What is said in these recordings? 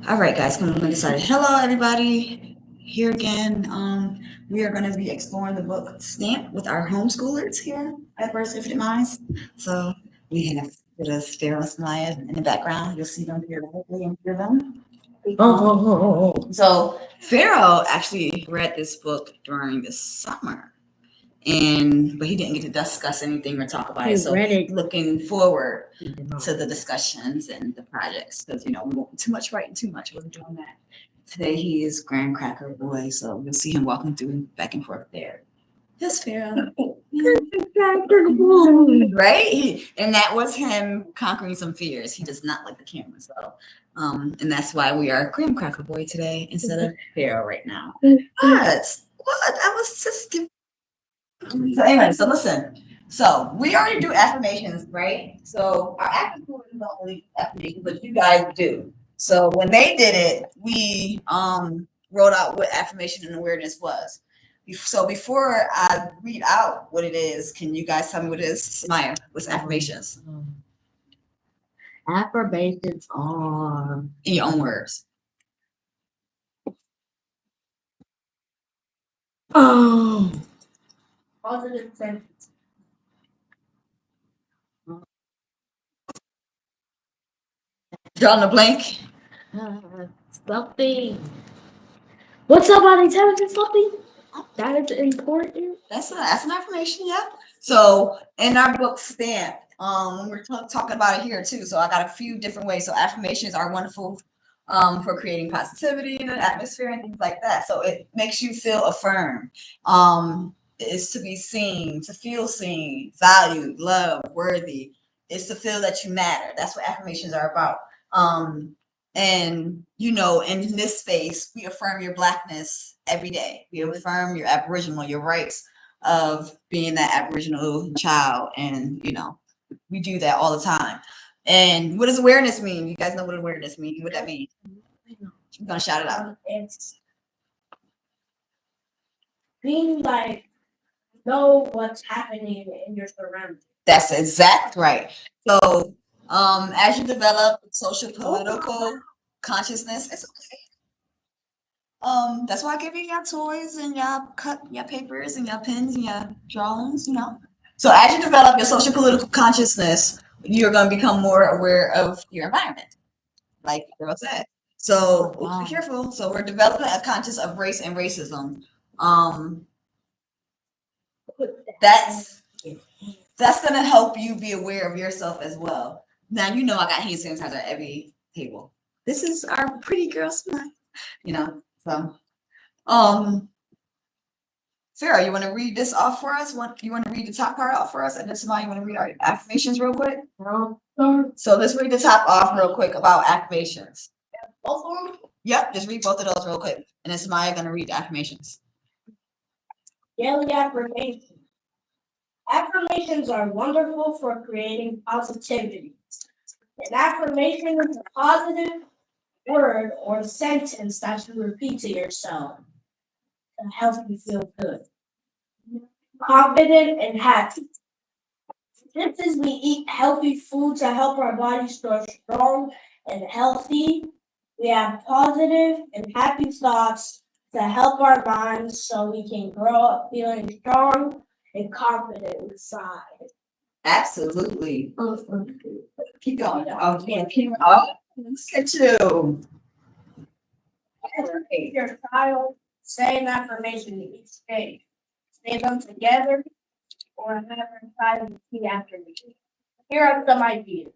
All right, guys, come on, get started. Hello, everybody. Here again. We are going to be exploring the book Stamp with our homeschoolers here at Birds Infinite Minds. So we have with us Pharaoh and Samaya in the background. You'll see them here, hopefully, and hear them. So Pharaoh actually read this book during the summer, but he didn't get to discuss anything or talk about it. So looking forward to the discussions and the projects, because we won't too much writing too much. Wasn't doing that. Today he is Grand Cracker Boy, so you'll see him walking through back and forth there. Yes, Pharaoh. Right? And that was him conquering some fears. He does not like the camera, so and that's why we are Graham Cracker Boy today instead of Pharaoh right now. But what I was just so anyway, so listen. So we already do affirmations, right? So our affirmations don't only affirmations, but you guys do. So when they did it, we wrote out what affirmation and awareness was. So before I read out what it is, can you guys tell me what it is? Maya, what's affirmations? Affirmations are In your own words. Positive sentence. Draw in the blank. Something. What's somebody telling me something? That is important. That's an affirmation, yeah. So in our book Stamp, when we're talking about it here too. So I got a few different ways. So affirmations are wonderful for creating positivity in an atmosphere and things like that. So it makes you feel affirmed. Is to be seen, to feel seen, valued, loved, worthy. It's to feel that you matter. That's what affirmations are about. And in this space, we affirm your Blackness every day. We affirm your Aboriginal, your rights of being that Aboriginal child, and we do that all the time. And what does awareness mean? You guys know what awareness means. What that means? I'm gonna shout it out. It's being like know what's happening in your surroundings. That's exact right. So as you develop social political consciousness, it's okay. That's why I give you your toys and your cut your papers and your pens and your drawings, So as you develop your social political consciousness, you're gonna become more aware of your environment, like the girl said. So be careful. So we're developing a conscious of race and racism. That's gonna help you be aware of yourself as well. Now I got hand sanitizer at every table. This is our pretty girl smile, So, Sarah, you want to read this off for us? You want to read the top part off for us, and then somebody you want to read our affirmations real quick? So let's read the top off real quick about affirmations. Both of them? Yep, just read both of those real quick, and then Samaya gonna read the affirmations. Daily affirmations. Affirmations are wonderful for creating positivity. An affirmation is a positive word or sentence that you repeat to yourself to help you feel good, confident, and happy. Just as we eat healthy food to help our bodies grow strong and healthy, we have positive and happy thoughts to help our minds so we can grow up feeling strong and confident inside. Absolutely. Keep going. Look at you. Your child say an affirmation each day. Say them together or have a child repeat after me. Here are some ideas.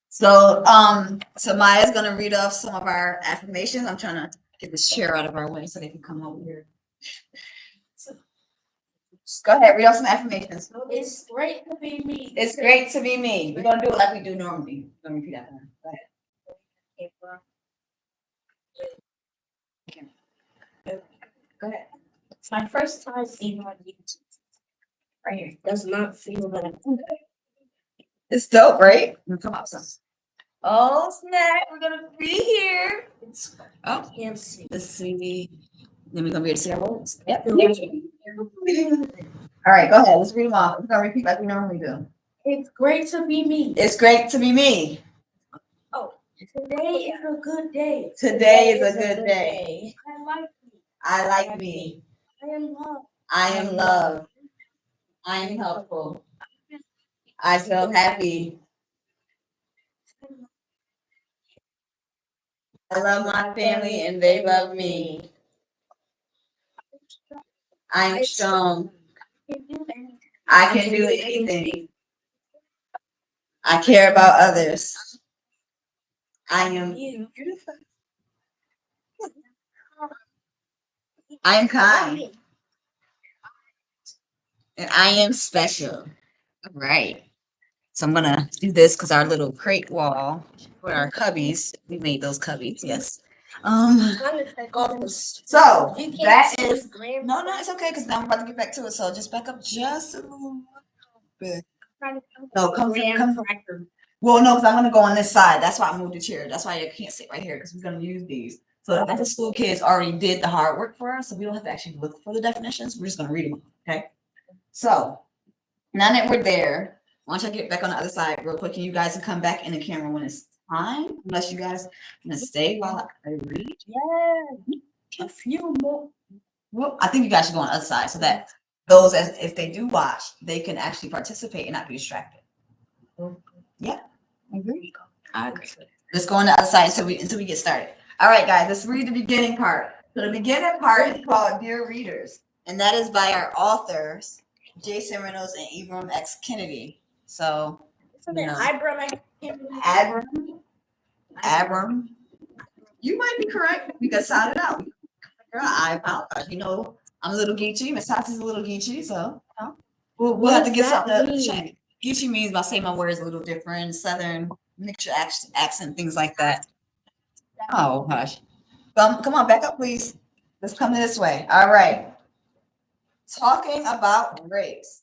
So Maya's gonna read off some of our affirmations. I'm trying to get this chair out of our way so they can come over here. So, just go ahead, read off some affirmations. It's great to be me. It's great to be me. We're gonna do it like we do normally. We're gonna repeat that one. Go ahead. Go ahead. It's my first time seeing on YouTube. Right here. Does not feel that. It's dope, right? Come up some. Oh snap! We're gonna be here. Oh, Can't see. let's see. Then we're gonna be able to see our words. Yep. All right, go ahead. Let's read them off. We're gonna repeat like we normally do. It's great to be me. It's great to be me. Oh, Today is a good day. Today is a good day. I like I like me. I am love. I am love. I am helpful. I feel happy. I love my family and they love me. I am strong. I can do anything. I care about others. I am beautiful. I am kind. And I am special. All right. So I'm gonna do this because our little crate wall for our cubbies. We made those cubbies, yes. So that is no, it's okay because now I'm about to get back to it. So just back up just a little bit. No, come. Well, no, because I'm gonna go on this side. That's why I moved the chair. That's why I can't sit right here because we're gonna use these. So the school kids already did the hard work for us, so we don't have to actually look for the definitions. We're just gonna read them. Okay. So now that we're there, why don't I get back on the other side real quick, and you guys can come back in the camera when it's time. Unless you guys gonna stay while I read. A few more. Well, I think you guys should go on the other side so that those, as if they do watch, they can actually participate and not be distracted. Yeah, I agree. I agree. Let's go on the other side until we get started. All right, guys, let's read the beginning part. So the beginning part is called Dear Readers, and that is by our authors, Jason Reynolds and Ibram X. Kendi. So, Ibram. You might be correct. We can sound it out. Girl, I apologize. You know, I'm a little geeky. Miss Tati's a little geeky, so we'll have to get something to check. Geeky means by saying my words a little different, Southern mixture accent, things like that. Oh gosh. Come on, back up, please. Let's come this way. All right. Talking about race.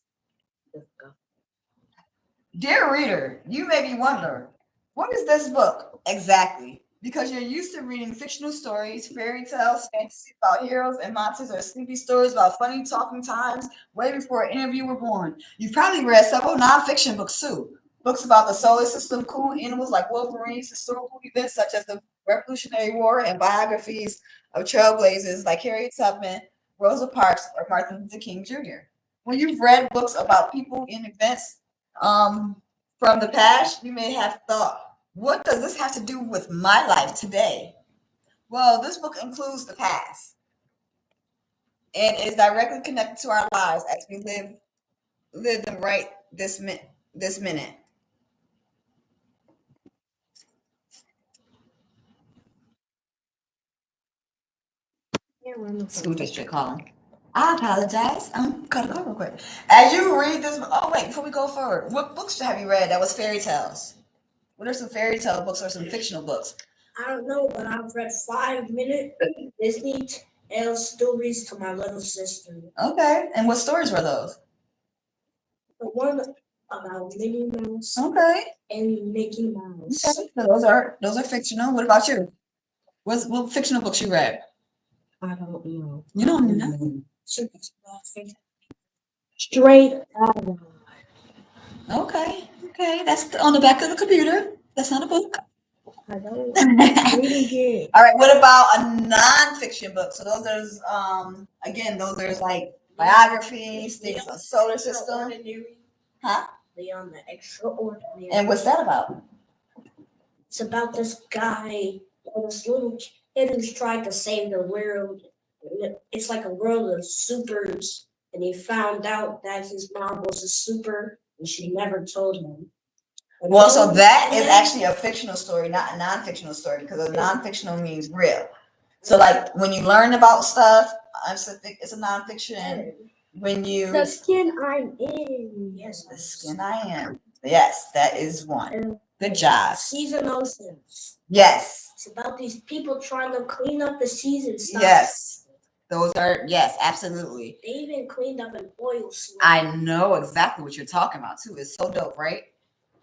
Dear reader, you may be wondering, what is this book exactly? Because you're used to reading fictional stories, fairy tales, fantasy about heroes and monsters, or sleepy stories about funny talking times way before any of you were born. You've probably read several nonfiction books too. Books about the solar system, cool animals like wolverines, historical events such as the Revolutionary War, and biographies of trailblazers like Harriet Tubman, Rosa Parks, or Martin Luther King Jr. When you've read books about people and events from the past, you may have thought, what does this have to do with my life today? Well, this book includes the past and is directly connected to our lives as we live them right this minute. School district calling. I apologize. Gotta go real quick. As you read this, oh wait, before we go forward, what books have you read that was fairy tales? What are some fairy tale books or some fictional books? I don't know, but I've read 5-minute Disney tale stories to my little sister. Okay, and what stories were those? The one about Minnie Mouse. Okay. And Mickey Mouse. Okay. So those are fictional. What about you? What fictional books you read? I don't know. You don't know. Straight out. Okay. That's on the back of the computer. That's not a book. I don't read it. All right. What about a nonfiction book? So those are again, those are like biographies, things on solar system. Huh? Leon the Extraordinary. And what's that about? It's about this guy, this little kid who's trying to save the world. It's like a world of supers, and he found out that his mom was a super, and she never told him. Well, so that is actually a fictional story, not a non-fictional story, because a non-fictional means real. So, like when you learn about stuff, it's a non-fiction. When you the skin I'm in, yes, the skin I am. Yes, that is one. Good job. Season Oceans. Yes. It's about these people trying to clean up the season stuff. Yes. Those are, yes, absolutely. They even cleaned up an oil slick. I know exactly what you're talking about too. It's so dope, right?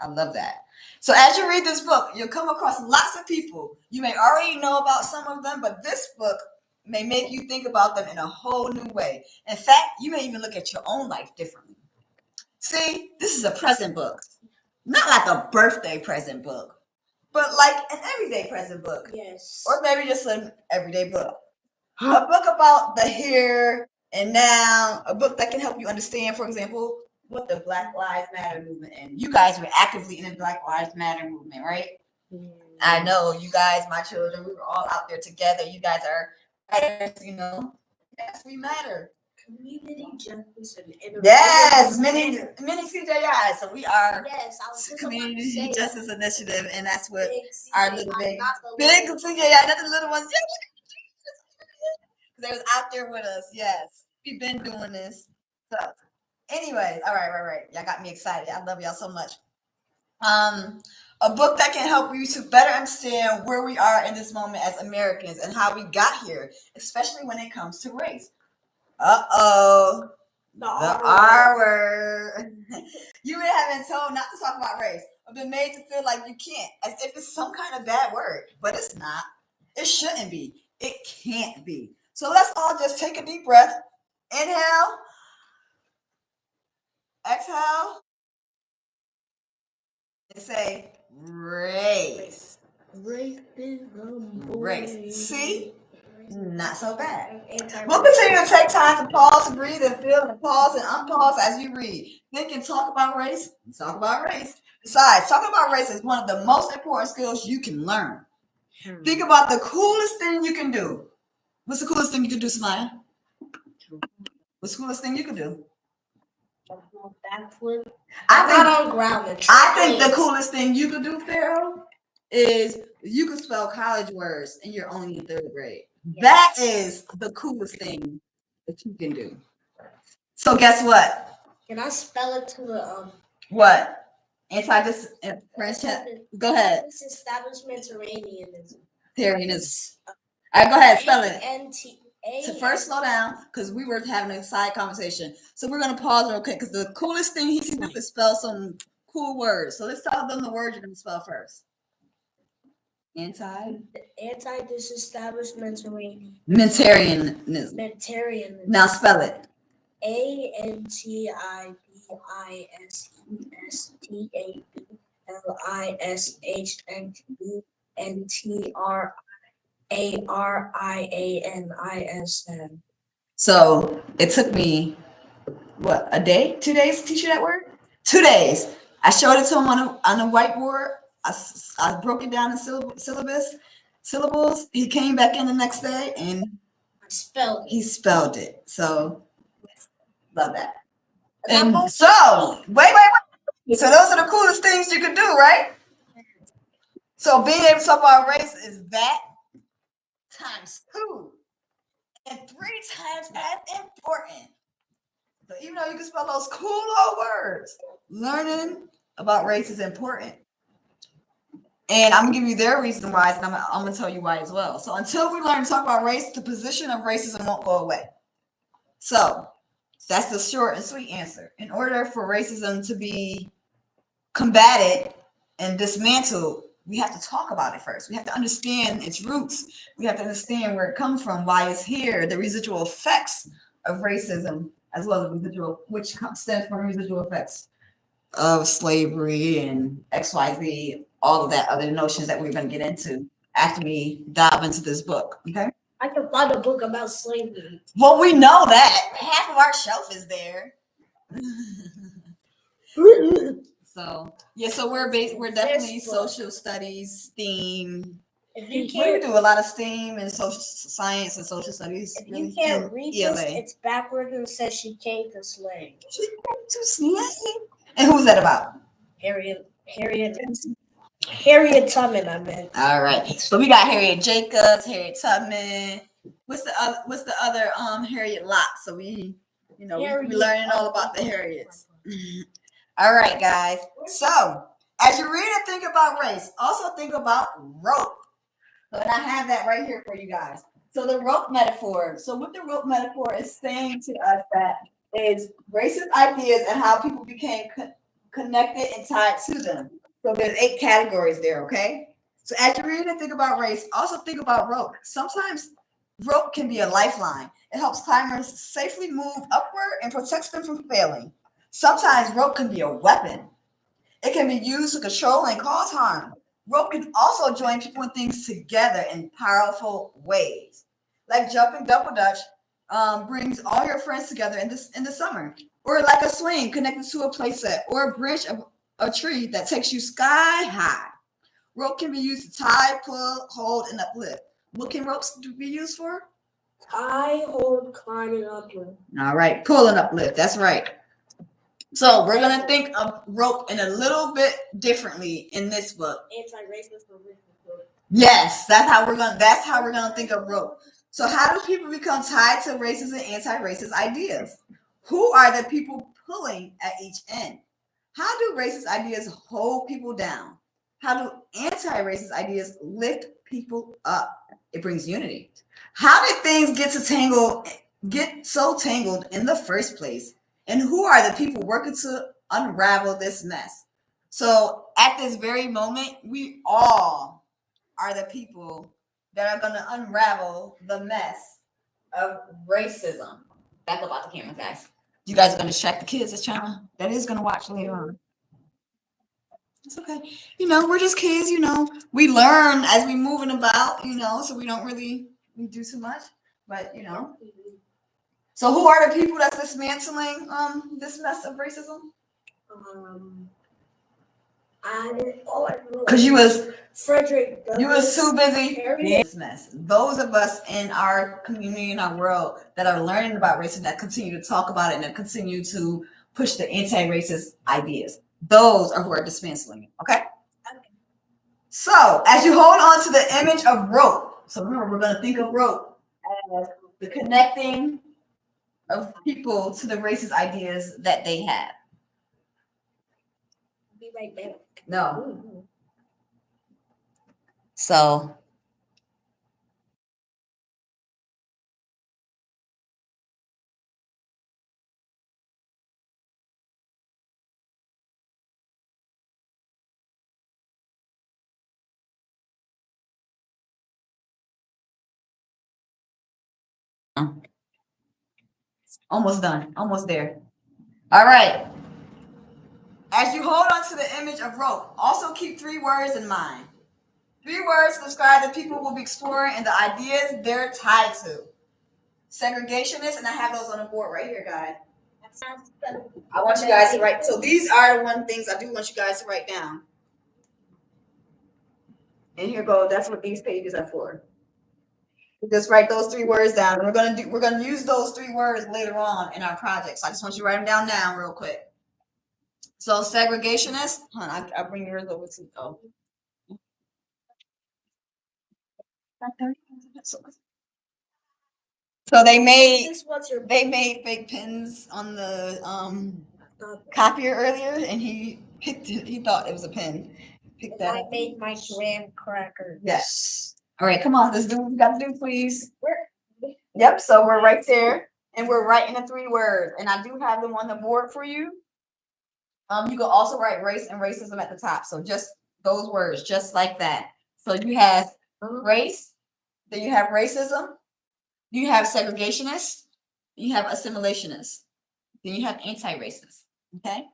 I love that. So as you read this book, you'll come across lots of people. You may already know about some of them, but this book may make you think about them in a whole new way. In fact, you may even look at your own life differently. See, this is a present book, not like a birthday present book. but like an everyday present book. Yes. Or maybe just an everyday book. A book about the here and now, a book that can help you understand, for example, what the Black Lives Matter movement and you guys were actively in the Black Lives Matter movement, right? I know you guys, my children, we were all out there together. You guys are writers, you know. Yes, we matter. Community justice and yes, many CJI. So we are yes, I was Community Justice Initiative, and that's what big our CJI, little not big the big little CJI, not the little ones. They was out there with us. Yes, we've been doing this. So, anyways, all right. Y'all got me excited. I love y'all so much. A book that can help you to better understand where we are in this moment as Americans and how we got here, especially when it comes to race. The R word. You may have been told not to talk about race, or been made to feel like you can't, as if it's some kind of bad word, but it's not. It shouldn't be. It can't be. So let's all just take a deep breath. Inhale, exhale, and say race. Race. See? Not so bad. We'll continue to take time to pause, to breathe, and feel, and pause and unpause as you read. Think and talk about race. Talk about race. Besides, talking about race is one of the most important skills you can learn. Think about the coolest thing you can do. What's the coolest thing you can do, Smile? What's the coolest thing you can do? Backflip. I on ground. think the coolest thing you could do, Pharaoh, is you can spell college words and you're only in 3rd grade. Yes. That is the coolest thing that you can do. So guess what? Can I spell it to the what? Anti this French. Go ahead. Establishmentarianism. All right, go ahead, spell it. A-N-T-A. So first slow down because we were having a side conversation. So we're gonna pause real quick because the coolest thing he can do is spell some cool words. So let's tell them the words you're gonna spell first. Anti-disestablishmentarianism. Mentarianism. Now spell it. Anti-disestablishmentarianism. So it took me what, a day, 2 days to teach you that word? 2 days. I showed it to him on a whiteboard. I broke it down in syllables. He came back in the next day and he spelled it. So love that. And so wait. So those are the coolest things you can do, right? So being able to talk about race is that times 2 and 3 times as important. So even though you can spell those cool old words, learning about race is important. And I'm gonna give you their reason why, and I'm gonna tell you why as well. So until we learn to talk about race, the position of racism won't go away. So that's the short and sweet answer. In order for racism to be combated and dismantled, we have to talk about it first. We have to understand its roots. We have to understand where it comes from, why it's here, the residual effects of racism, as well as residual, which stems from residual effects of slavery and XYZ, all of that other notions that we're going to get into after we dive into this book. Okay. I can find a book about slavery. Well, we know that half of our shelf is there. So yeah, so we're definitely social studies, STEAM. If you we do a lot of STEAM and social science and social studies. If you can't read this, it's backwards and says she came to slave. She came to slave. And who's that about? Harriet Tubman, I meant. All right. So we got Harriet Jacobs, Harriet Tubman. What's the other Harriet Locke? So we we're learning all about the Harriets. All right, guys. So as you read and think about race, also think about rope. So and I have that right here for you guys. So the rope metaphor. So what the rope metaphor is saying to us that is racist ideas and how people became connected and tied to them. So there's 8 categories there, okay? So as you read and think about race, also think about rope. Sometimes rope can be a lifeline. It helps climbers safely move upward and protects them from failing. Sometimes rope can be a weapon. It can be used to control and cause harm. Rope can also join people and things together in powerful ways. Like jumping double dutch brings all your friends together in the summer. Or like a swing connected to a playset or a branch of a tree that takes you sky high. Rope can be used to tie, pull, hold, and uplift. What can ropes be used for? Tie, hold, climb, and uplift. All right, pull and uplift. That's right. So we're gonna think of rope in a little bit differently in this book. Anti-racist. Yes, that's how we're gonna think of rope. So how do people become tied to racist and anti-racist ideas? Who are the people pulling at each end? How do racist ideas hold people down? How do anti-racist ideas lift people up? It brings unity. How did things get so tangled in the first place? And who are the people working to unravel this mess? So at this very moment, we all are the people that are going to unravel the mess of racism. Back up out the camera, guys. You guys are going to check the kids that's that is going to watch later on. It's okay. We're just kids, we learn as we moving about, so we don't really do too much, but So who are the people that's dismantling this mess of racism? Because you was too busy this mess. Those of us in our community, in our world, that are learning about racism, that continue to talk about it and that continue to push the anti-racist ideas. Those are who are dismantling it. Okay. So as you hold on to the image of rope, so remember, we're going to think of rope as the connecting of people to the racist ideas that they have. Be right back. No. So almost done. Almost there. All right. As you hold on to the image of rope, also keep 3 words in mind. 3 words to describe the people we'll be exploring and the ideas they're tied to. Segregationists, and I have those on the board right here, guys. I want you guys to write. So these are the one things I do want you guys to write down. And here go. That's what these pages are for. Just write those 3 words down. And we're gonna use those 3 words later on in our project. So I just want you to write them down now, real quick. So segregationist. I'll bring yours over to. Oh. So they made fake pens on the copier earlier, and he thought it was a pen. Picked that up. I made my graham cracker. Yes. All right, come on, let's do what we got to do, please. Yep. So we're right there, and we're writing the 3 words, and I do have them on the board for you. You can also write race and racism at the top. So just those words, just like that. So you have race, then you have racism, you have segregationists, you have assimilationists, then you have anti-racist. Okay?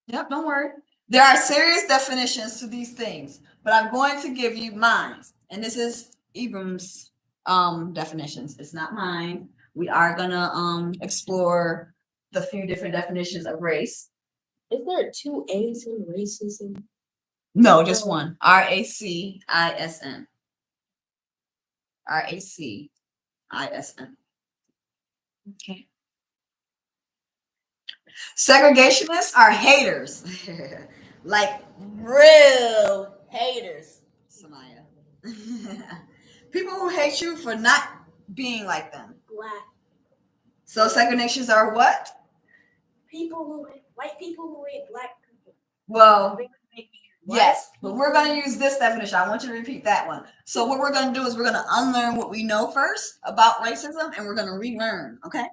Yep, don't worry. There are serious definitions to these things, but I'm going to give you mine. And this is Ibram's definitions. It's not mine. We are gonna explore the few different definitions of race. Is there 2 A's in racism? No, just one. RACISM. RACISM. Okay. Segregationists are haters. Like real haters, Samaya. People who hate you for not being like them. Black. So segregationists are what? White people who hate black people. Well, yes, but we're going to use this definition. I want you to repeat that one. So what we're going to do is we're going to unlearn what we know first about racism, and we're going to relearn, okay?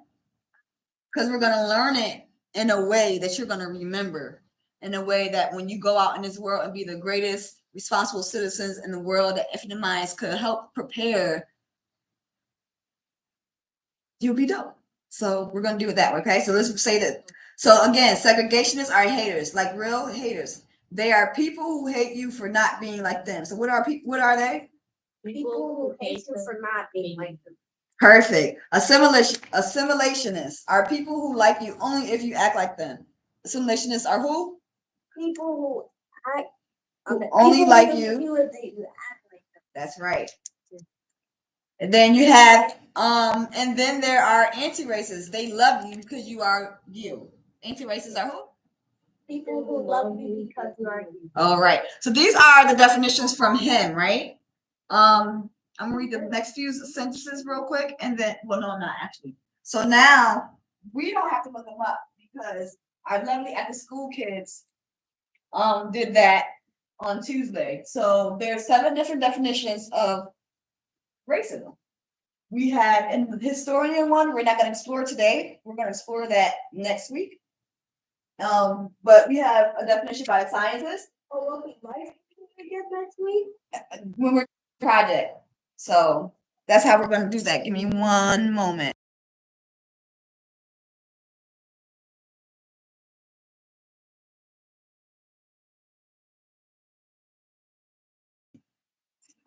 Because we're going to learn it in a way that you're going to remember, in a way that when you go out in this world and be the greatest responsible citizens in the world, that Infinite Minds could help prepare, you'll be dope. So we're going to do it that way, okay? So let's say that. So again, segregationists are haters, like real haters. They are people who hate you for not being like them. So what are people? What are they? People who hate you for not being like them. Perfect. Assimilationists are people who like you only if you act like them. Assimilationists are who? People who act Who only like you. if they act like them. That's right. And then you have and then there are anti-racists. They love you because you are you. Anti-racists are who? People who love you because you are you. All right. So these are the definitions from him, right? I'm gonna read the next few sentences real quick, and then well, no, not actually. So now we don't have to look them up because our lovely at the school kids did that on Tuesday. So there's 7 different definitions of racism. We have in the historian one, we're not going to explore today. We're going to explore that next week. But we have a definition by a scientist. Oh, what we like to get next week? When we're project. So that's how we're going to do that. Give me one moment.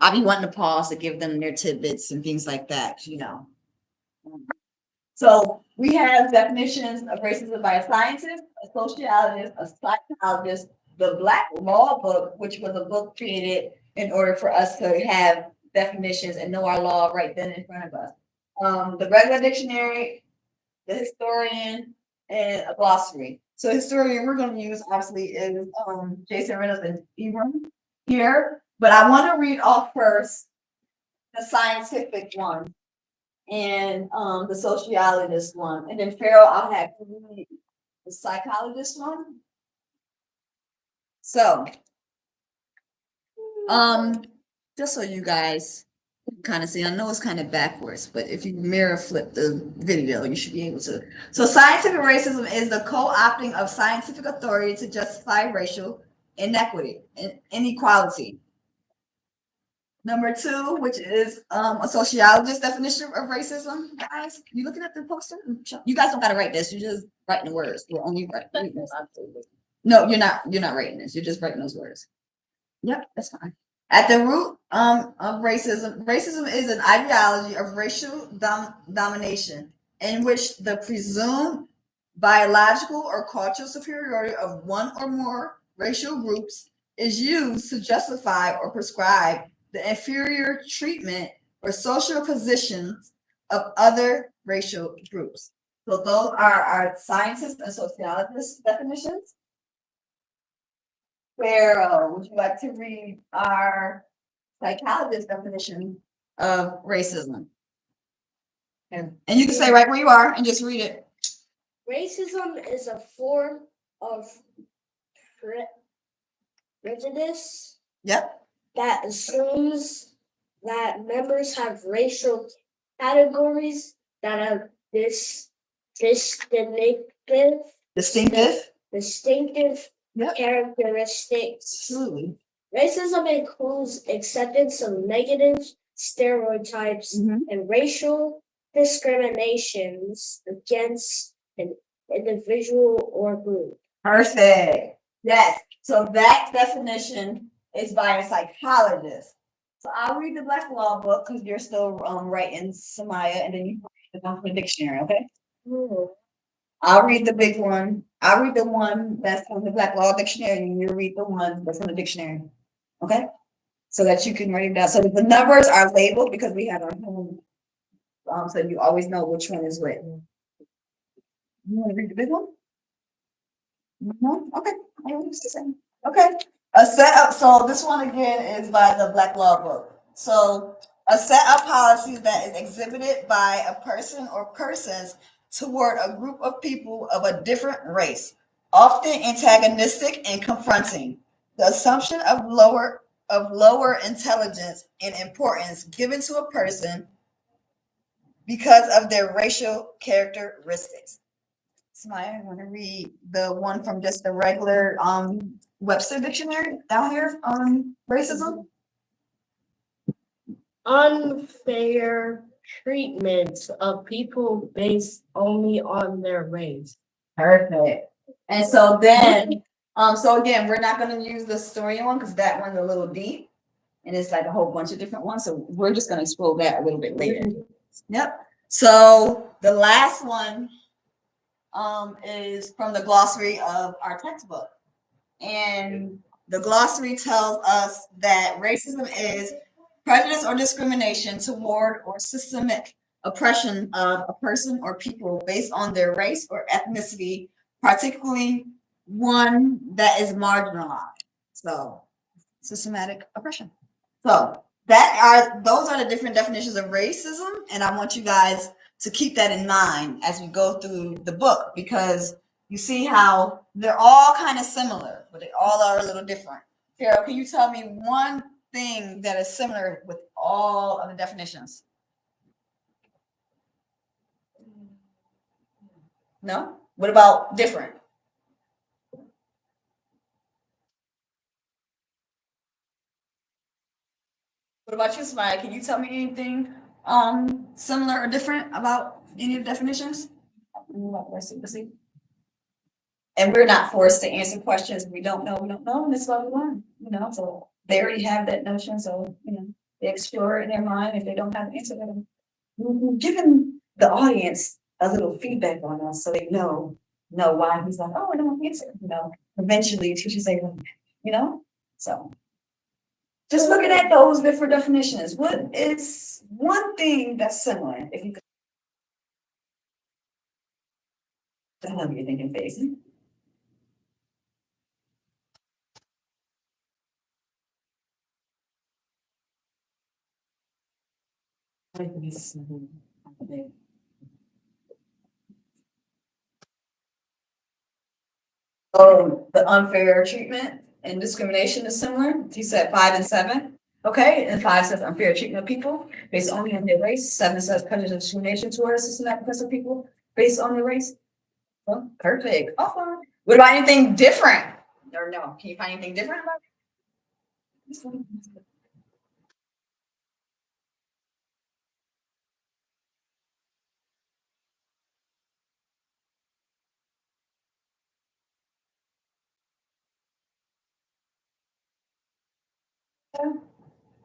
I'll be wanting to pause to give them their tidbits and things like that, you know. So we have definitions of racism by a scientist, a sociologist, a psychologist, the Black Law Book, which was a book created in order for us to have definitions and know our law right then in front of us. The regular dictionary, the historian, and a glossary. So historian we're going to use obviously is Jason Reynolds and Ibram here, but I want to read off first the scientific one and the sociologist one, and then Farrell I'll have you read the psychologist one. So, just so you guys kind of see, I know it's kind of backwards, but if you mirror flip the video, you should be able to. So scientific racism is the co-opting of scientific authority to justify racial inequity and inequality. Number 2, which is a sociologist definition of racism. Guys, you looking at the poster? You guys don't gotta write this. You're just writing the words. We're only writing this. No, you're not. You're not writing this. You're just writing those words. Yep, that's fine. At the root of racism is an ideology of racial domination in which the presumed biological or cultural superiority of one or more racial groups is used to justify or prescribe the inferior treatment or social positions of other racial groups. So those are our scientists and sociologists definitions. Where would you like to read our psychologist definition of racism? And you can say right where you are and just read it. Racism is a form of prejudice. Yep. That assumes that members have racial categories that are distinctive Yep. characteristics. Absolutely. Racism includes acceptance of negative stereotypes and racial discriminations against an individual or group. Perfect. Yes. So that definition is by a psychologist. So I'll read the Black Law Book because you're still writing Samaya, and then you read the one from the dictionary, okay? I'll read the big one. I'll read the one that's from the Black Law Dictionary, and you read the one that's from the dictionary. Okay? So that you can write it down. So the numbers are labeled because we have our home. So you always know which one is what. You want to read the big one? No? Okay. Okay. A set up. So this one again is by the Black Law Book. So a set of policies that is exhibited by a person or persons toward a group of people of a different race, often antagonistic and confronting. The assumption of lower intelligence and importance given to a person because of their racial characteristics. Smile, I want to read the one from just the regular Webster dictionary down here on racism. Unfair treatment of people based only on their race. Perfect. And so then So again, we're not going to use the historian one because that one's a little deep and it's like a whole bunch of different ones. So we're just going to explore that a little bit later. Yep. So the last one is from the glossary of our textbook. And the glossary tells us that racism is prejudice or discrimination toward or systemic oppression of a person or people based on their race or ethnicity, particularly one that is marginalized. So, systematic oppression. So, those are the different definitions of racism, and I want you guys to keep that in mind as we go through the book, because you see how they're all kind of similar, but they all are a little different. Carol, can you tell me one thing that is similar with all of the definitions? No? What about different? What about you, Smile? Can you tell me anything similar or different about any of the definitions? Let's see. And we're not forced to answer questions we don't know. And that's what we learn, so they already have that notion. So, they explore it in their mind. If they don't have an answer, then giving the audience a little feedback on us so they know why he's like, oh, I don't answer, eventually teachers say, so just looking at those different definitions, what is one thing that's similar? If you could, I love your thinking face. Oh, the unfair treatment and discrimination is similar. He said 5 and 7. Okay, and 5 says unfair treatment of people based only on their race. 7 says prejudice and discrimination towards systematic oppression of people based on their race. Well, perfect. Awesome. What about anything different? Or no? Can you find anything different about this one?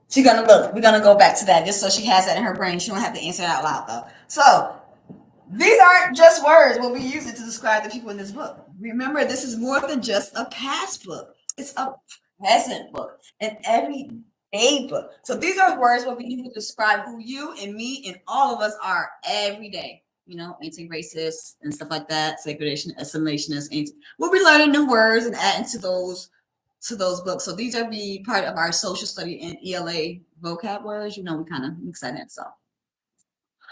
She's gonna look. We're gonna go back to that just so she has that in her brain. She don't have to answer it out loud though. So these aren't just words what we use it to describe the people in this book. Remember, this is more than just a past book. It's a present book, an everyday book. So these are words what we use to describe who you and me and all of us are every day. Anti-racist and stuff like that, segregation, assimilationist. We'll be learning new words and adding to those books. So these are be part of our social study and ELA vocab words. We kind of mix that in. So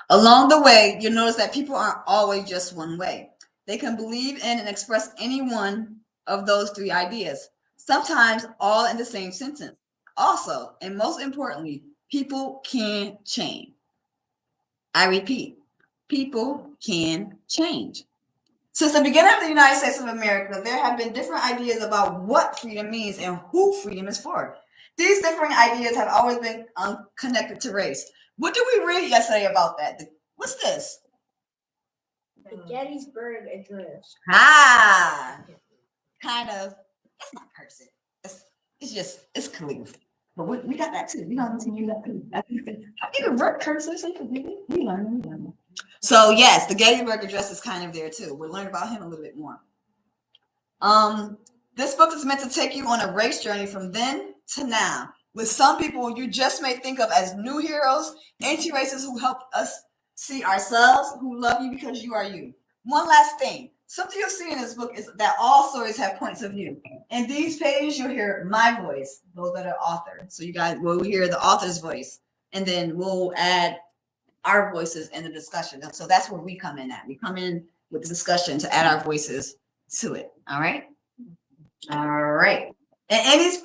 along the way, you'll notice that people aren't always just one way. They can believe in and express any one of those 3 ideas, sometimes all in the same sentence. Also, and most importantly, people can change. I repeat, people can change. Since the beginning of the United States of America, there have been different ideas about what freedom means and who freedom is for. These different ideas have always been connected to race. What did we read yesterday about that? What's this? The Gettysburg Address. Kind of. It's not person. It's calligraphy. But we got that too. We don't continue that too. You can write cursive. So we learn. So yes, the Gettysburg Address is kind of there too. We'll learn about him a little bit more. This book is meant to take you on a race journey from then to now. With some people you just may think of as new heroes, anti-racists who help us see ourselves, who love you because you are you. One last thing. Something you'll see in this book is that all stories have points of view. In these pages, you'll hear my voice, those that are author. So you guys will hear the author's voice, and then we'll add our voices in the discussion. So that's where we come in at. We come in with the discussion to add our voices to it. All right. And Amy's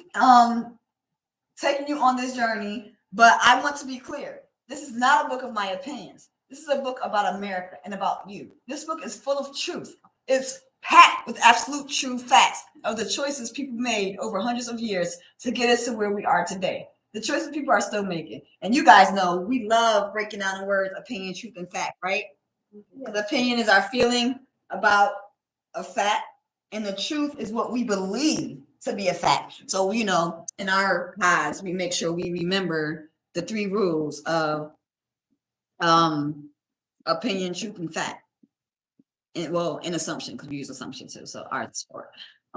taking you on this journey, but I want to be clear. This is not a book of my opinions. This is a book about America and about you. This book is full of truth. It's packed with absolute true facts of the choices people made over hundreds of years to get us to where we are today. The choices people are still making. And you guys know we love breaking down the words opinion, truth, and fact, right? Because opinion is our feeling about a fact, and the truth is what we believe to be a fact. So, in our pods, we make sure we remember the 3 rules of opinion, truth, and fact. And assumption, because we use assumption too. So arts for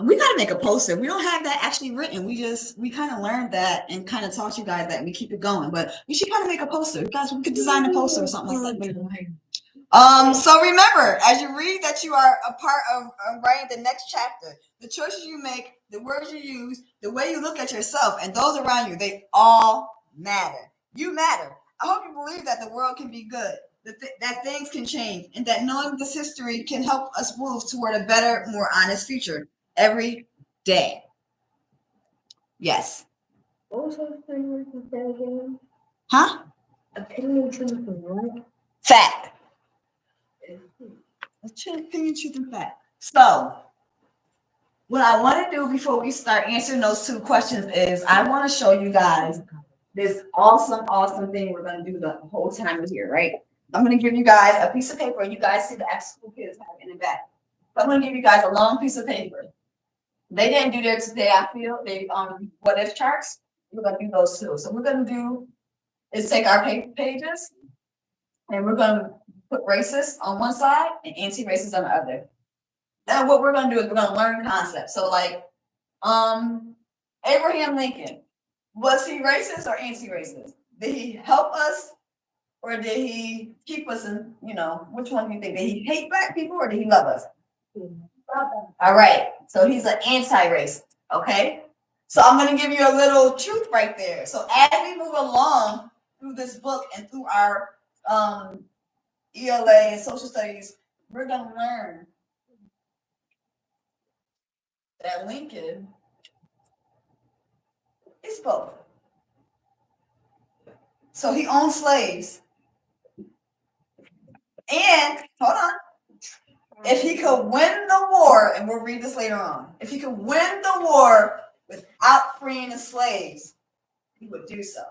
we gotta make a poster. We don't have that actually written. We kind of learned that and kind of taught you guys that, and we keep it going. But we should kind of make a poster. You guys, we could design a poster or something like that. So remember, as you read, that you are a part of writing the next chapter. The choices you make, the words you use, the way you look at yourself and those around you, they all matter. You matter. I hope you believe that the world can be good, that things can change, and that knowing this history can help us move toward a better, more honest future every day. Yes. What was the thing we said again? Huh? Opinion, truth, and what? Fact. Opinion, truth, and fact. So, what I want to do before we start answering those 2 questions is I want to show you guys this awesome thing we're going to do the whole time we're here, right? I'm going to give you guys a piece of paper, and you guys see the after-school kids have in the back. So I'm going to give you guys a long piece of paper. They didn't do theirs today, I feel. They what if charts. We're going to do those too. So what we're going to do is take our paper pages, and we're going to put racist on one side and anti-racist on the other. Now what we're going to do is we're going to learn concepts. So like Abraham Lincoln, was he racist or anti-racist? Did he help us or did he keep us in, which one do you think? Did he hate Black people or did he love us? All right. So he's an anti-racist. Okay. So I'm going to give you a little truth right there. So as we move along through this book and through our ELA and social studies, we're going to learn that Lincoln is both. So he owned slaves. And, hold on, if he could win the war, and we'll read this later on, if he could win the war without freeing the slaves, he would do so.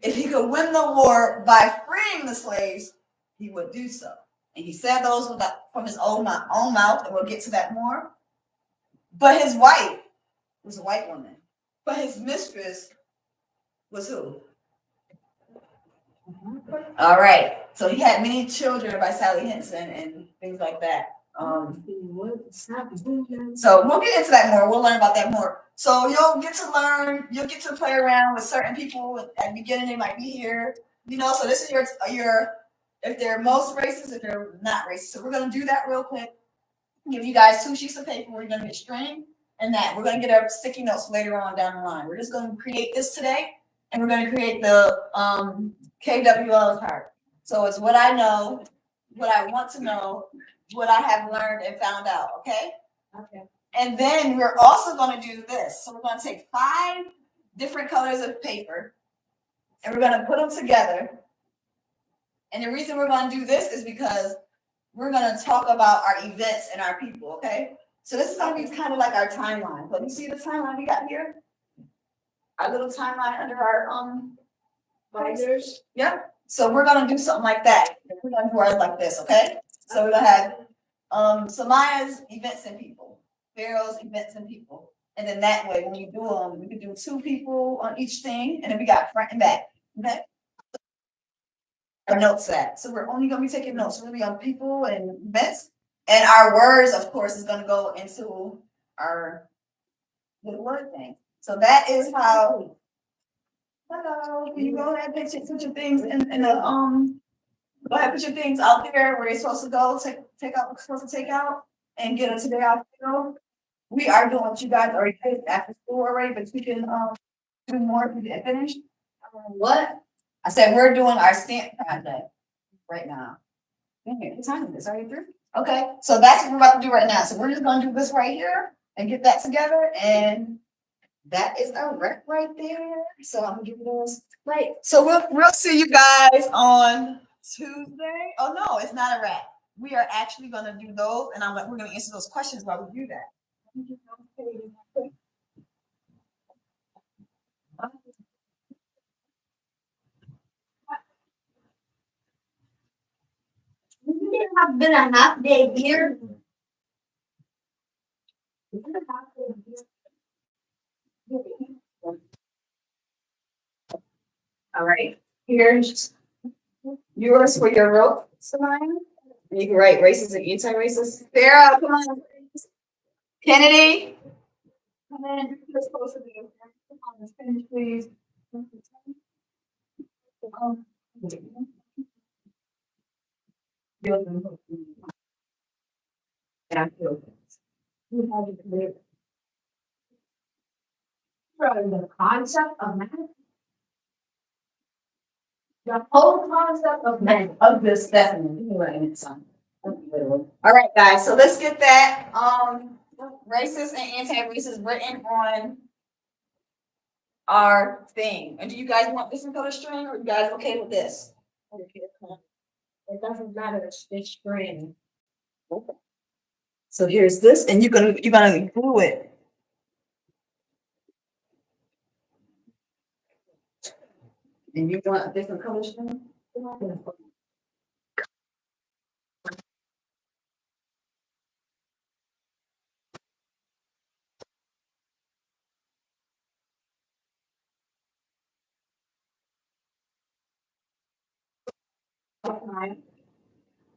If he could win the war by freeing the slaves, he would do so. And he said those from his own mouth, and we'll get to that more. But his wife was a white woman. But his mistress was who? All right. So he had many children by Sally Henson and things like that. So we'll get into that more. We'll learn about that more. So you'll get to learn. You'll get to play around with certain people. At the beginning, they might be here. So this is your if they're most racist, if they're not racist. So we're gonna do that real quick. Give you guys 2 sheets of paper. We're gonna get string and that. We're gonna get our sticky notes later on down the line. We're just gonna create this today, and we're gonna create the KWL part. So it's what I know, what I want to know, what I have learned and found out. Okay. Okay. And then we're also going to do this. So we're going to take 5 different colors of paper, and we're going to put them together. And the reason we're going to do this is because we're going to talk about our events and our people. Okay. So this is going to be kind of like our timeline. But you see the timeline we got here? Our little timeline under our binders. Yep. So we're gonna do something like that. We're gonna do ours like this, okay? So we're gonna have Samaya's events and people, Pharaoh's events and people, and then that way when you do them, we can do 2 people on each thing, and then we got front and back. Okay. Our notes set. So we're only gonna be taking notes. We're gonna be on people and events, and our words, of course, is gonna go into our little word thing. So that is how. Hello, can you go ahead and put your things in the go ahead, put your things out there where you're supposed to go, take out what you're supposed to take out and get them today out there. We are doing what you guys already did after school already, but we can do more if we didn't finish. What? I said we're doing our stamp project right now. What time is this? Are you through? Okay, so that's what we're about to do right now. So we're just gonna do this right here and get that together, and that is a wrap right there. So I'm gonna give you those. Right. So we'll see you guys on Tuesday. Oh no, it's not a wrap. We are actually gonna do those, and we're gonna answer those questions while we do that. Wouldn't it have been a half day here? All right. Here's yours for your rope, Samaya. You can write racist and anti-racist. Sarah, come on. Kennedy. Come in. You're supposed to be on the finish, please. The concept of man. The whole concept of man. Of this, definitely. All right, guys. So let's get that racist and anti-racist written on our thing. And do you guys want different color string, or you guys okay with this? It doesn't matter, it's string. So here's this, and you're gonna glue it. And you want a different color string?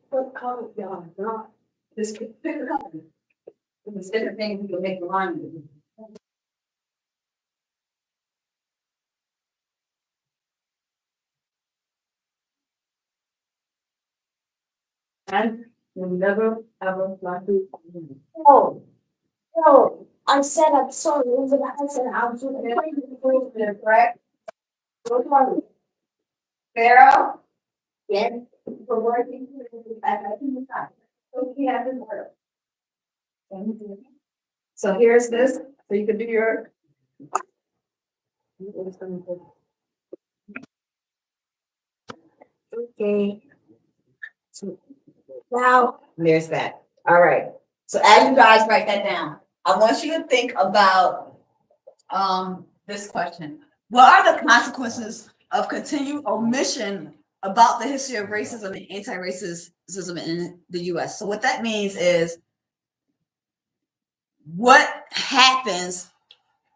What color y'all not? This pick a color. If it's different things, we can make a line with it. And you never ever fly to. Oh, no, I said I'm sorry. I said I was doing it, correct? Pharaoh? Yes, we're working at the time. So we have this work. So here's this, so you can do your. Okay. Now, There's that. All right. So as you guys write that down, I want you to think about this question. What are the consequences of continued omission about the history of racism and anti-racism in the US? So what that means is, what happens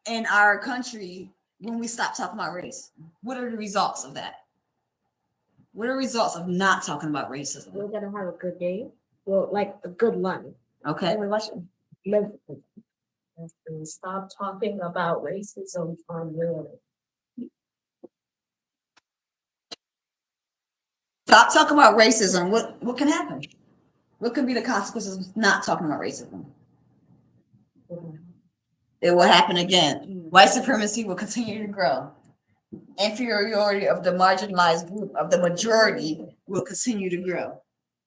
in our country when we stop talking about race? What are the results of that? What are the results of not talking about racism? we're gonna have a good day. Well, like a good life. Okay. Live. And stop talking about racism on your. Stop talking about racism. What can happen? What could be the consequences of not talking about racism? It will happen again. White supremacy will continue to grow. Inferiority of the marginalized group, of the majority, will continue to grow.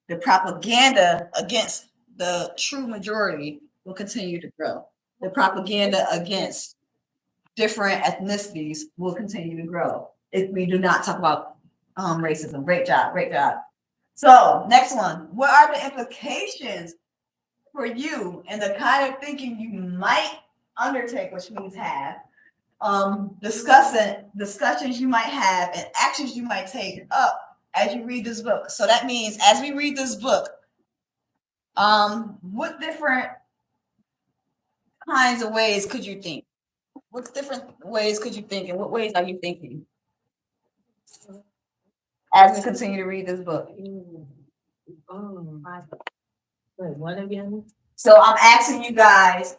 The propaganda against the true majority will continue to grow. The propaganda against different ethnicities will continue to grow if we do not talk about racism. Great job, great job. So next one, what are the implications for you and the kind of thinking you might undertake, which means have, discussions you might have and actions you might take up as you read this book. So that means as we read this book, what different kinds of ways could you think? What different ways could you think, and what ways are you thinking as we continue to read this book? Wait, what again? So I'm asking you guys,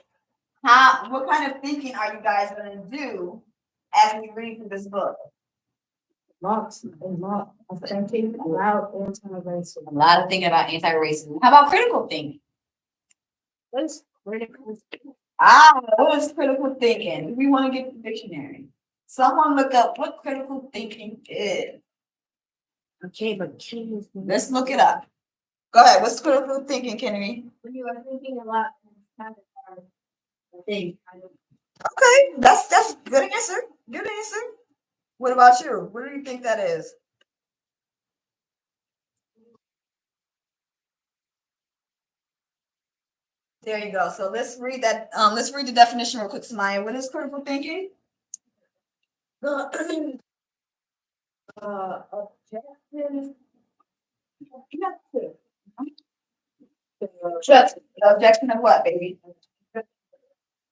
what kind of thinking are you guys going to do as we read through this book? Lots and lots of thinking about anti-racism. A lot of thinking about anti-racism. How about critical thinking? What's critical? What is critical thinking? We want to get the dictionary. Someone look up what critical thinking is. Okay, but Let's look it up. Go ahead. What's critical thinking, Kennedy? when you are thinking a lot, Okay, that's good answer. Good answer. What about you? What do you think that is? There you go. So let's read that. Let's read the definition real quick, Samaya. What is critical thinking? objective. The objection of what, baby?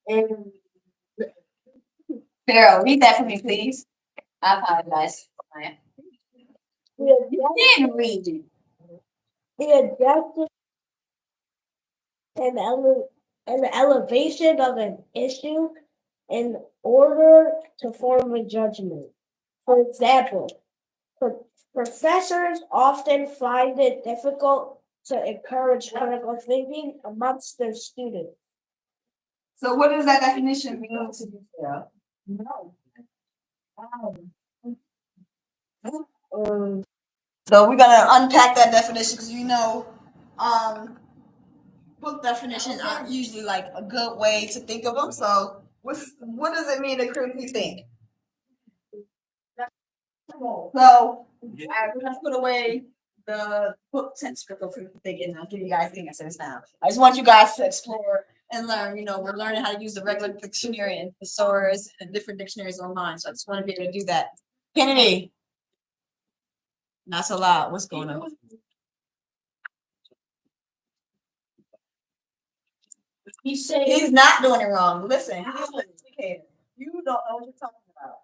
And Pharaoh, read that for me, please. I apologize. didn't read it. The objective and the elevation of an issue in order to form a judgment. For example, professors often find it difficult to encourage critical thinking amongst their students. So what does that definition mean to you, Phil? No. So we're gonna unpack that definition because book definitions aren't usually like a good way to think of them. So what does it mean to critically think? So we're gonna put away the book textbook of critical thinking. I'll give you guys the answers now. I just want you guys to explore and learn. We're learning how to use the regular dictionary and thesaurus and different dictionaries online. So I just want to be able to do that. Kennedy, not so loud. What's going on? He's saying He's not doing it wrong. Listen, he's an educator. You don't know what you're talking about.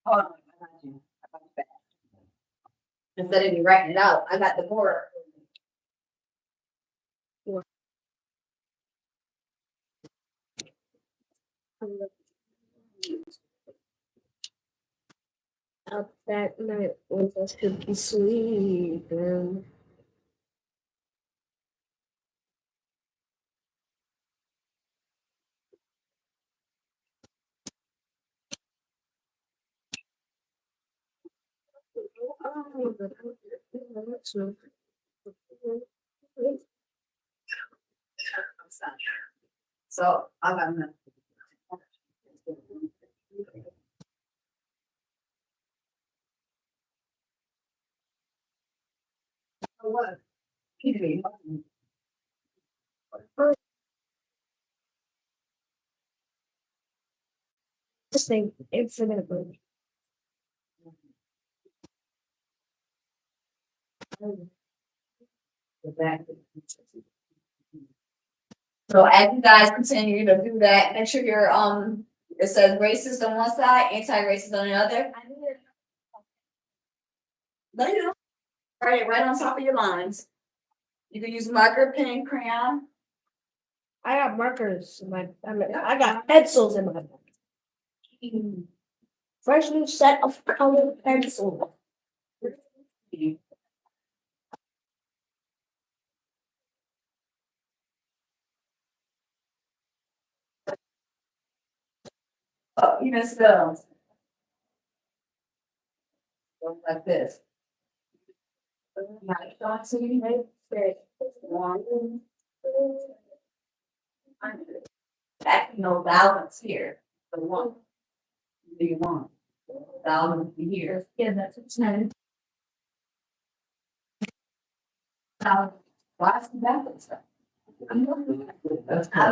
Hold on. I got you. Instead of me writing it out, I got the board. up that night when I should be sleeping. So I got enough. What? This thing infinitely. So as you guys continue to do that, make sure you're it says racist on one side, anti-racist on the other. No, you don't. Right on top of your lines. You can use marker, pen, crayon. I got markers in my. I got pencils in my bag. Fresh new set of colored pencils. Oh, even still. Like this. No balance here. The one. Do you want? Balance here. Yeah, that's what's nice. Why is the balance? I'm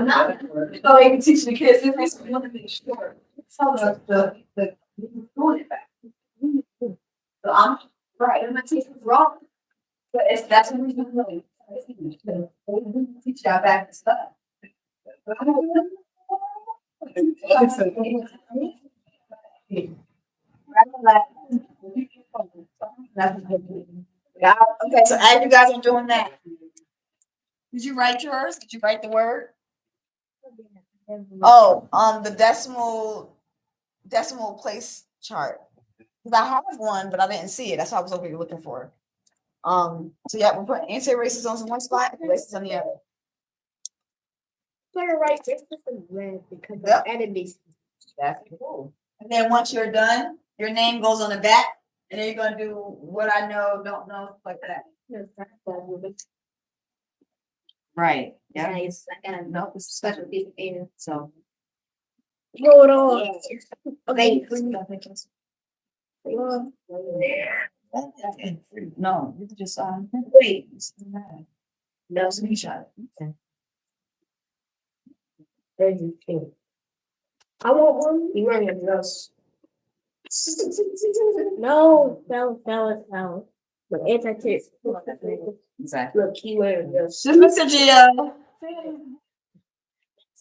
not. Oh, you can teach the kids. This makes me want to make sure. So the doing it back. So I'm right, and my teacher's wrong. But that's what we're doing. Teach y'all back to stuff. Yeah, okay, so as you guys are doing that, did you write yours? Did you write the word? Oh, the decimal place chart. Because I have one, but I didn't see it. That's what I was over here looking for. So yeah, we're putting anti-racist on one spot, racist on the other. Better write racist in red because Yep. of enemies. That's cool. And then once you're done, your name goes on the back, and then you're gonna do what I know, don't know, like that. Right. Yeah. Nice. I got No, it's a special piece of paper. So. Hold on. Okay. No, you just wait. No screenshot. Okay. There you go. I want one. You wearing a dress? No. Anti-terrorist. Exactly. Look, keyword. This is Mr. Gio.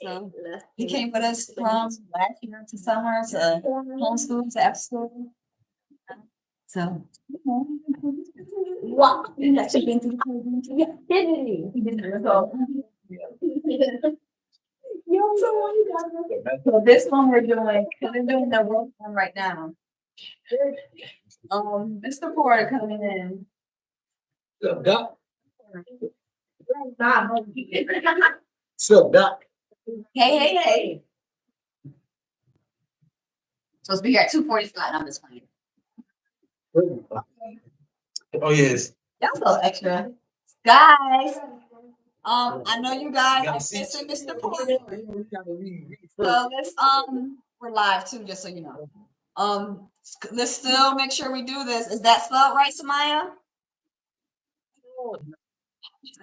So he came with us from last year to summer to homeschool to after school. So Wow. you actually been through the program too? Yeah, didn't he? He did it. So Yo, so this one we're doing, because we're doing the work one right now. Mr. Porter coming in. Doc. Nah, So, Doc. Hey. Supposed to be here at 2:45. I'm just playing. Oh, yes. That's a little extra. Guys, I know you guys are missing Mr. Porter. So let's we're live too, just so you know. Let's still make sure we do this. Is that spelled right, Samaya?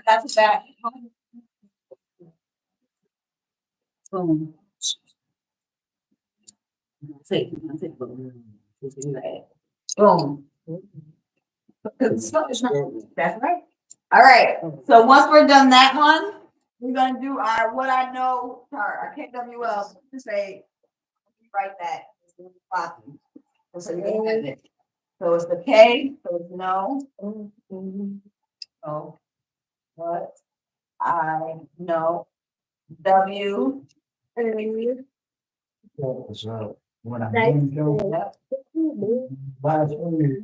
That's back. Boom. Boom. That's right. All right. So once we're done that one, we're gonna do our what I know part, our KWL to say write that. So you can have it. So it's the K, so it's no. So what I know. W. When I didn't know that, last year,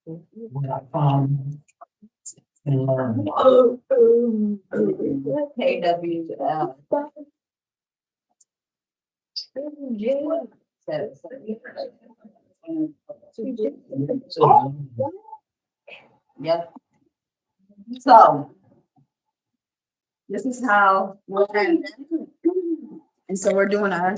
when I found and learned. KWL. Yep. So this is how we're having it. And so we're doing our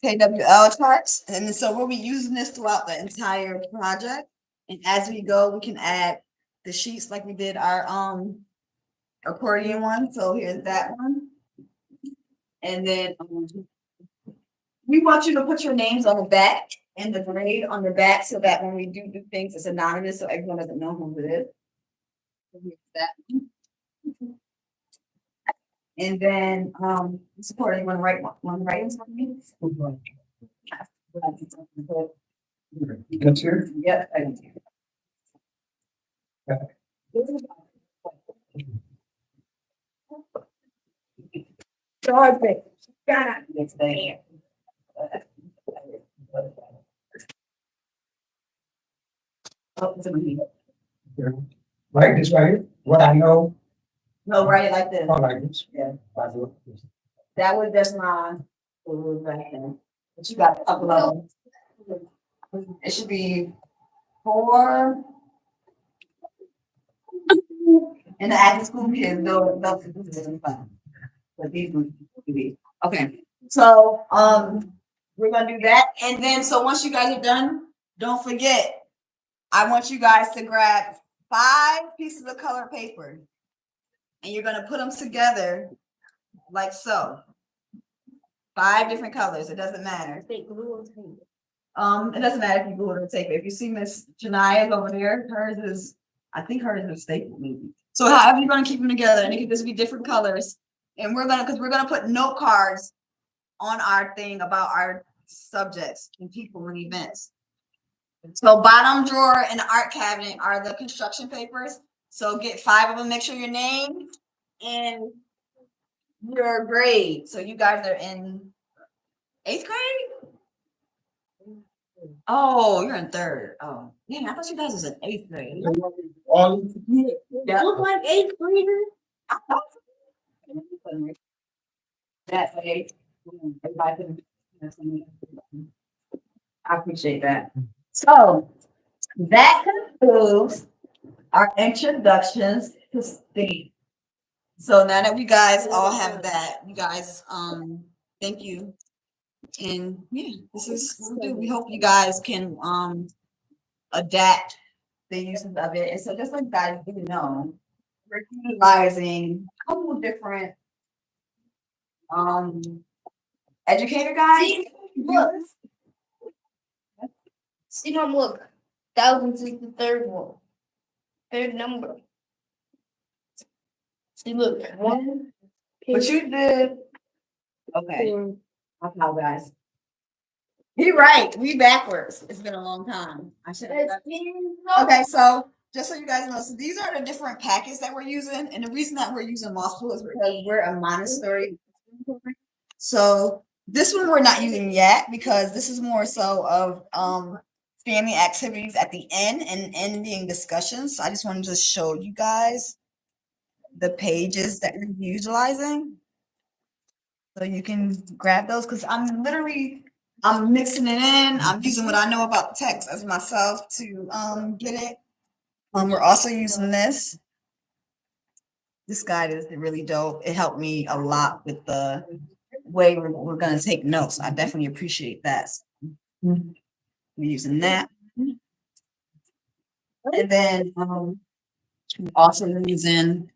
KWL charts. And so we'll be using this throughout the entire project. And as we go, we can add the sheets like we did our accordion one. So here's that one. And then we want you to put your names on the back and the grade on the back so that when we do things, it's anonymous so everyone doesn't know who it is. So here's that one. And then supporting one right something. You got here? Yep, I do. It's there. Oh, it's in here. Like this right here, what I know, No, write it like this. I like this. Yeah. That was just mine. Right there. But you got a couple of them. It should be 4. And the after school kids, they'll fun. But these ones will be. Okay. So we're gonna do that. And then so once you guys are done, don't forget, I want you guys to grab 5 pieces of colored paper. And you're gonna put them together like so. 5 different colors. It doesn't matter. It doesn't matter if you glue it or tape it. If you see Miss Jania's over there, hers is, I think hers is staple maybe. So however you're gonna keep them together, and it can just be different colors. And we're gonna put note cards on our thing about our subjects and people and events. So bottom drawer in the art cabinet are the construction papers. So get 5 of them. Make sure your name and your grade. So you guys are in 8th grade? Oh, you're in 3rd. Oh, yeah, I thought you guys was in 8th grade. Yeah. Look like 8th grader. I thought so. That's 8th. I appreciate that. So that concludes our introductions to STEAM. So now that we guys all have that, you guys, thank you. And yeah, this is what we do. We hope you guys can adapt the uses of it. And so just like you guys do know, we're utilizing a couple of different educator guys. See, look. See, look. Thousands is the 3rd one. Third number. See, look, 1. But you did. Okay. I apologize. You're right. We backwards. It's been a long time. I should have. Okay, so just so you guys know, so these are the different packets that we're using, and the reason that we're using Homeschool is because we're a Montessori. So this one we're not using yet because this is more so of family activities at the end and ending discussions. So I just wanted to show you guys the pages that we're utilizing. So you can grab those because I'm mixing it in. I'm using what I know about the text as myself to get it. We're also using this. This guide is really dope. It helped me a lot with the way we're gonna take notes. I definitely appreciate that. We're using that. And then also we're using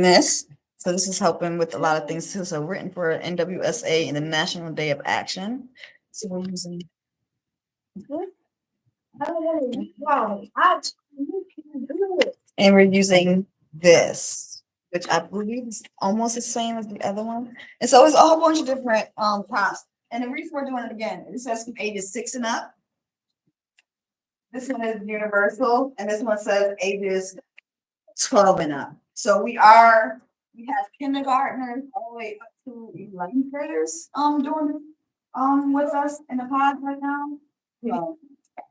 this. So this is helping with a lot of things too. So written for NWSA and the National Day of Action. So we're using and we're using this, which I believe is almost the same as the other one. And so it's a whole bunch of different prompts. And the reason we're doing it again, it says from ages 6 and up. This one is universal, and this one says ages 12 and up. So we have kindergartners all the way up to 11th graders doing with us in the pod right now. So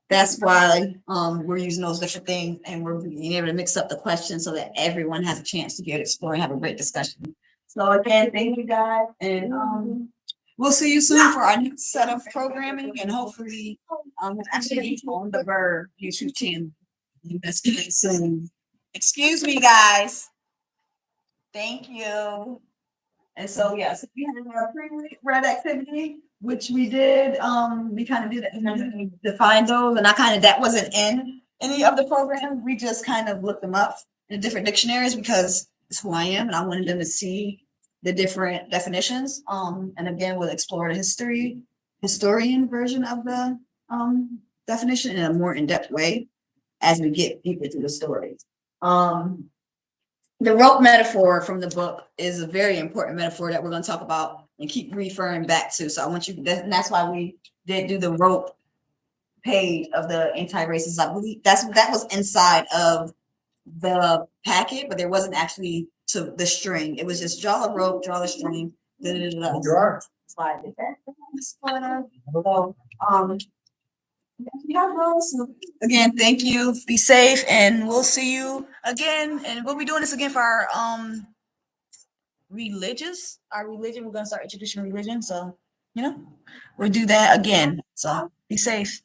that's why we're using those different things, and we're being able to mix up the questions so that everyone has a chance to get to explore and have a great discussion. So again, thank you guys, and we'll see you soon for our next set of programming, and hopefully actually on the Bird YouTube channel. That's coming soon. Excuse me, guys. Thank you. And so yes, we had our pre-read activity, which we did. We kind of did it and defined those, and that wasn't in any of the programs. We just kind of looked them up in different dictionaries because it's who I am, and I wanted them to see the different definitions. And again, we'll explore the historian version of the definition in a more in-depth way as we get deeper to the stories. The rope metaphor from the book is a very important metaphor that we're going to talk about and keep referring back to. So I want you, and that's why we did do the rope page of the anti-racist. I believe that was inside of the packet, but there wasn't actually to the string. It was just draw a rope, draw a string. Slide it back. So, again, thank you. Be safe, and we'll see you again. And we'll be doing this again for our religion. We're gonna start introducing religion. So we'll do that again. So be safe.